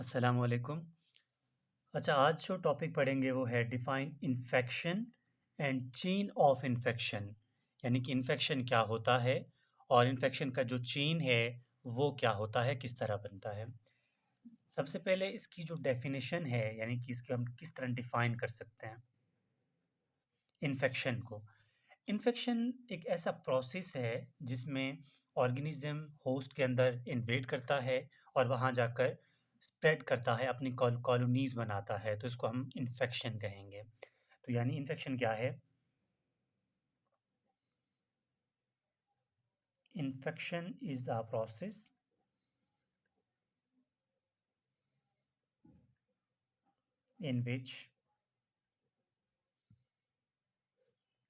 अस्सलाम वालेकुम। अच्छा, आज जो टॉपिक पढ़ेंगे वो है define infection and chain of infection. यानी कि इन्फेक्शन क्या होता है और इन्फेक्शन का जो चेन है वो क्या होता है, किस तरह बनता है। सबसे पहले इसकी जो डेफिनेशन है यानी कि इसको हम किस तरह डिफाइन कर सकते हैं इन्फेक्शन को। इन्फेक्शन एक ऐसा प्रोसेस है जिसमें ऑर्गेनिज्म होस्ट के अंदर इन्वेड करता है और वहाँ जाकर स्प्रेड करता है, अपनी कॉलोनीज बनाता है, तो इसको हम इन्फेक्शन कहेंगे। तो यानी इन्फेक्शन क्या है? Infection is the process in which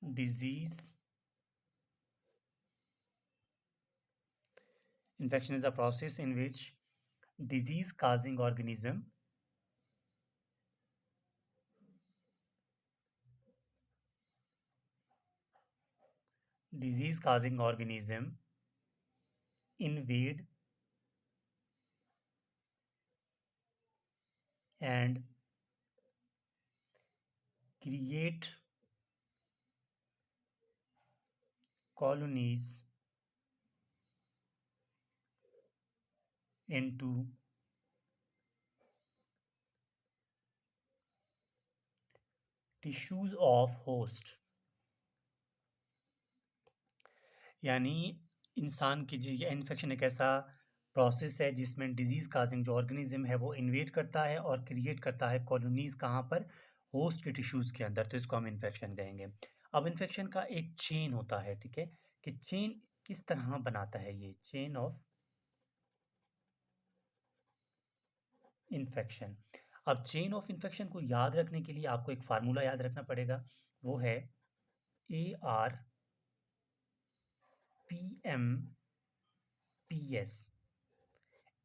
disease infection is a process in which disease causing organism invade and create colonies into tissues of host। यानी इंसान की जो ये इन्फेक्शन एक ऐसा प्रोसेस है जिसमें डिजीज काजिंग जो ऑर्गेनिज्म है वो इन्वेड करता है और क्रिएट करता है कॉलोनीज कहाँ पर? होस्ट के टिश्यूज के अंदर, तो इसको हम इन्फेक्शन कहेंगे। अब इन्फेक्शन का एक चेन होता है, ठीक है, कि चेन किस तरह बनाता है ये चेन ऑफ इन्फेक्शन। अब चेन ऑफ इन्फेक्शन को याद रखने के लिए आपको एक फार्मूला याद रखना पड़ेगा, वो है ARPMPS।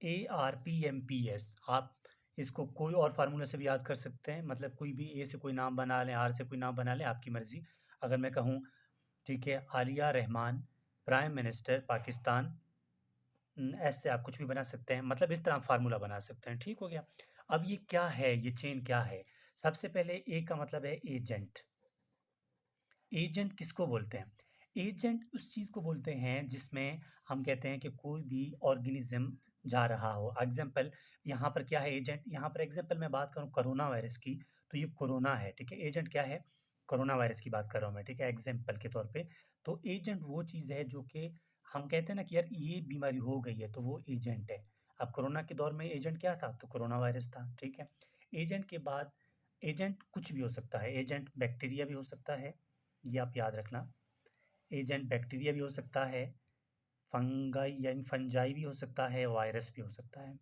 ARPMPS। आप इसको कोई और फार्मूला से भी याद कर सकते हैं, मतलब कोई भी ए से कोई नाम बना लें, आर से कोई नाम बना लें, आपकी मर्जी। अगर मैं कहूँ, ठीक है, Alia Rahman prime minister Pakistan, S से आप कुछ भी बना सकते हैं, मतलब इस तरह आप फार्मूला बना सकते हैं। ठीक हो गया। अब ये क्या है, ये चेन क्या है? सबसे पहले ए का मतलब है एजेंट। एजेंट किसको बोलते हैं? एजेंट उस चीज़ को बोलते हैं जिसमें हम कहते हैं कि कोई भी ऑर्गेनिज्म जा रहा हो। एग्जाम्पल यहाँ पर क्या है एजेंट? यहाँ पर एग्जाम्पल मैं बात करूँ कोरोना वायरस की, तो ये कोरोना है, ठीक है। एजेंट क्या है? कोरोना वायरस की बात कर रहा हूँ मैं, ठीक है, एग्जाम्पल के तौर पे। तो एजेंट वो चीज़ है जो कि हम कहते हैं ना कि यार ये बीमारी हो गई है, तो वो एजेंट है। अब कोरोना के दौर में एजेंट क्या था? तो कोरोना वायरस था, ठीक है। एजेंट के बाद एजेंट कुछ भी हो सकता है। एजेंट बैक्टीरिया भी हो सकता है, ये आप याद रखना। एजेंट बैक्टीरिया भी हो सकता है, फंगाई यानी फंजाई भी हो सकता है, वायरस भी हो सकता है।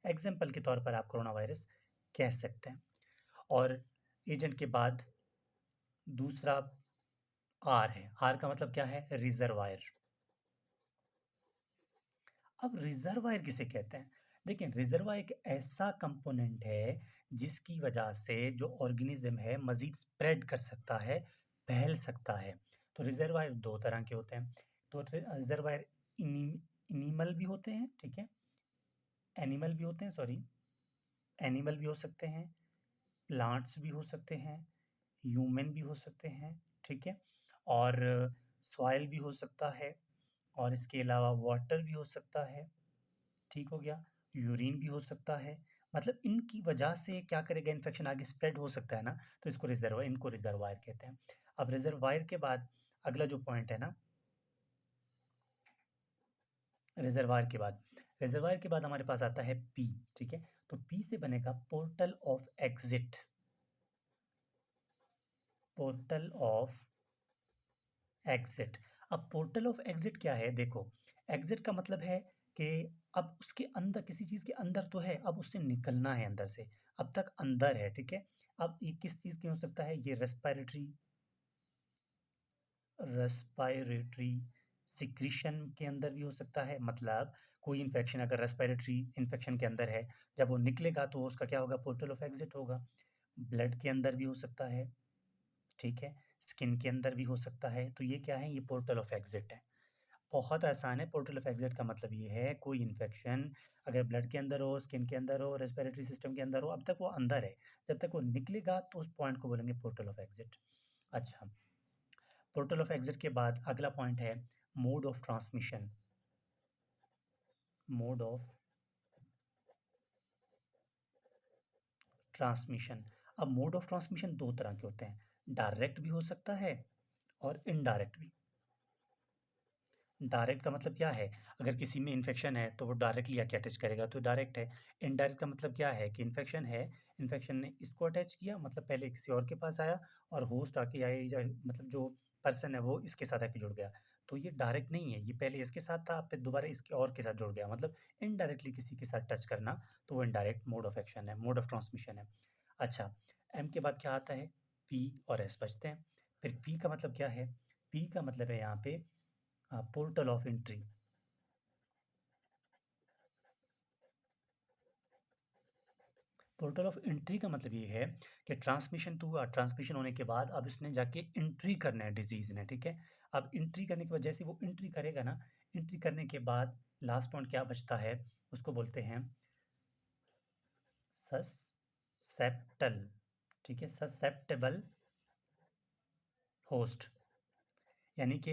एग्जाम्पल के तौर पर आप कोरोना वायरस कह सकते हैं। और एजेंट के बाद दूसरा आर है। आर का मतलब क्या है? रिजर्वायर। अब रिजर्वायर किसे कहते हैं? देखिए, रिजर्वायर एक ऐसा कंपोनेंट है जिसकी वजह से जो ऑर्गेनिज्म है मजीद स्प्रेड कर सकता है, फैल सकता है। तो रिजर्वायर दो तरह के होते हैं। तो रिजर्वायर इनिमल भी होते हैं, ठीक है, एनिमल भी होते हैं, सॉरी, एनिमल भी हो सकते हैं, प्लांट्स भी हो सकते हैं, ह्यूमन भी हो सकते हैं, ठीक है, और सॉइल भी हो सकता है, और इसके अलावा वाटर भी हो सकता है, ठीक हो गया, यूरिन भी हो सकता है। मतलब इनकी वजह से क्या करेगा, इन्फेक्शन आगे स्प्रेड हो सकता है ना, तो इसको इनको रिजर्वायर कहते हैं। अब रिजर्वायर के बाद अगला जो पॉइंट है ना, रिजर्वायर के बाद हमारे पास आता है पी, ठीक है। तो पी से बनेगा portal of exit. Portal of exit. अब पोर्टल ऑफ एग्जिट क्या है? देखो, एग्जिट का मतलब है कि अब उसके अंदर किसी चीज़ के अंदर तो है, अब उससे निकलना है अंदर से। अब तक अंदर है, ठीक है। अब ये किस चीज़ की हो सकता है? ये रेस्पिरेटरी रेस्पिरेटरी सिक्रीशन के अंदर भी हो सकता है। मतलब कोई इन्फेक्शन अगर रेस्पिरेटरी इन्फेक्शन के अंदर है, जब वो निकलेगा तो उसका क्या होगा? पोर्टल ऑफ एग्जिट होगा। ब्लड के अंदर भी हो सकता है, ठीक है, स्किन के अंदर भी हो सकता है। तो ये क्या है? ये पोर्टल ऑफ एग्जिट है। बहुत आसान है। पोर्टल ऑफ एग्ज़िट का मतलब ये है कोई इन्फेक्शन अगर ब्लड के अंदर हो, स्किन के अंदर हो, रेस्पिरेटरी सिस्टम के अंदर हो, अब तक वो अंदर है। जब तक वो निकलेगा तो उस पॉइंट को बोलेंगे पोर्टल ऑफ एग्ज़िट। अच्छा, पोर्टल ऑफ एग्ज़िट के बाद अगला पॉइंट है mode of transmission. Mode of transmission. अब मोड ऑफ ट्रांसमिशन 2 तरह के होते हैं, डायरेक्ट भी हो सकता है और इनडायरेक्ट भी। डायरेक्ट का मतलब क्या है? अगर किसी में इन्फेक्शन है तो वो डायरेक्टली आके अटैच करेगा तो डायरेक्ट है। इनडायरेक्ट का मतलब क्या है कि इन्फेक्शन है, इन्फेक्शन ने इसको अटैच किया मतलब पहले किसी और के पास आया और होस्ट आके आए या मतलब जो पर्सन है वो इसके साथ आके जुड़ गया। तो ये डायरेक्ट नहीं है, ये पहले इसके साथ था फिर दोबारा इसके और के साथ जुड़ गया मतलब इनडायरेक्टली किसी के साथ टच करना तो वो इनडायरेक्ट मोड ऑफ एक्शन है, मोड ऑफ ट्रांसमिशन है। अच्छा, एम के बाद क्या आता है? पी और एस बचते हैं। फिर पी का मतलब क्या है? पी का मतलब है यहाँ पे portal of entry. Portal of entry का मतलब ये है कि ट्रांसमिशन तो हुआ, ट्रांसमिशन होने के बाद अब इसने जाके एंट्री करना है डिजीज़ ने, ठीक है? अब एंट्री करने के बाद जैसे वो एंट्री करेगा ना, एंट्री करने के बाद लास्ट पॉइंट क्या बचता है, उसको बोलते हैं ससेप्टल, ठीक है? Susceptible host. यानी कि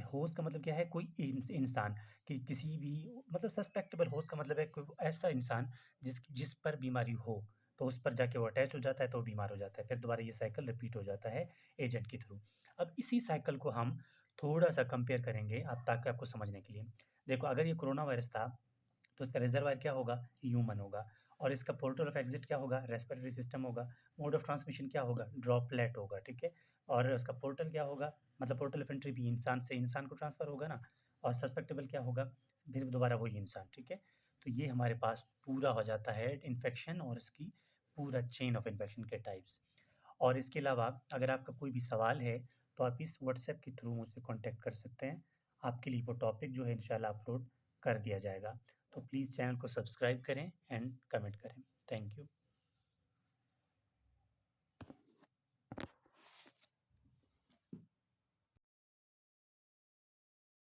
होस्ट का मतलब क्या है? कोई इंसान कि किसी भी मतलब सस्पेक्टेबल होस्ट का मतलब है कोई ऐसा इंसान जिस पर बीमारी हो, तो उस पर जाके वो अटैच हो जाता है, तो वो बीमार हो जाता है। फिर दोबारा ये साइकिल रिपीट हो जाता है एजेंट के थ्रू। अब इसी साइकिल को हम थोड़ा-सा कंपेयर करेंगे आप ताकि आपको समझने के लिए। देखो अगर ये कोरोना वायरस था तो इसका रिजर्वायर क्या होगा? ह्यूमन होगा और इसका पोर्टल ऑफ एग्ज़िट क्या होगा? रेस्पिरेटरी सिस्टम होगा। मोड ऑफ ट्रांसमिशन क्या होगा? ड्रॉपलेट होगा, ठीक है? और उसका पोर्टल क्या होगा? मतलब पोर्टल ऑफ एंट्री भी इंसान से इंसान को ट्रांसफ़र होगा ना और सस्पेक्टेबल क्या होगा? फिर दोबारा वही इंसान, ठीक है? तो ये हमारे पास पूरा हो जाता है इन्फेक्शन और इसकी पूरा चेन ऑफ इन्फेक्शन के टाइप्स। और इसके अलावा अगर आपका कोई भी सवाल है, तो आप इस व्हाट्सएप के थ्रू मुझसे कॉन्टैक्ट कर सकते हैं। आपके लिए वो टॉपिक जो है इंशाल्लाह अपलोड कर दिया जाएगा। तो प्लीज़ चैनल को सब्सक्राइब करें एंड कमेंट करें। Thank you.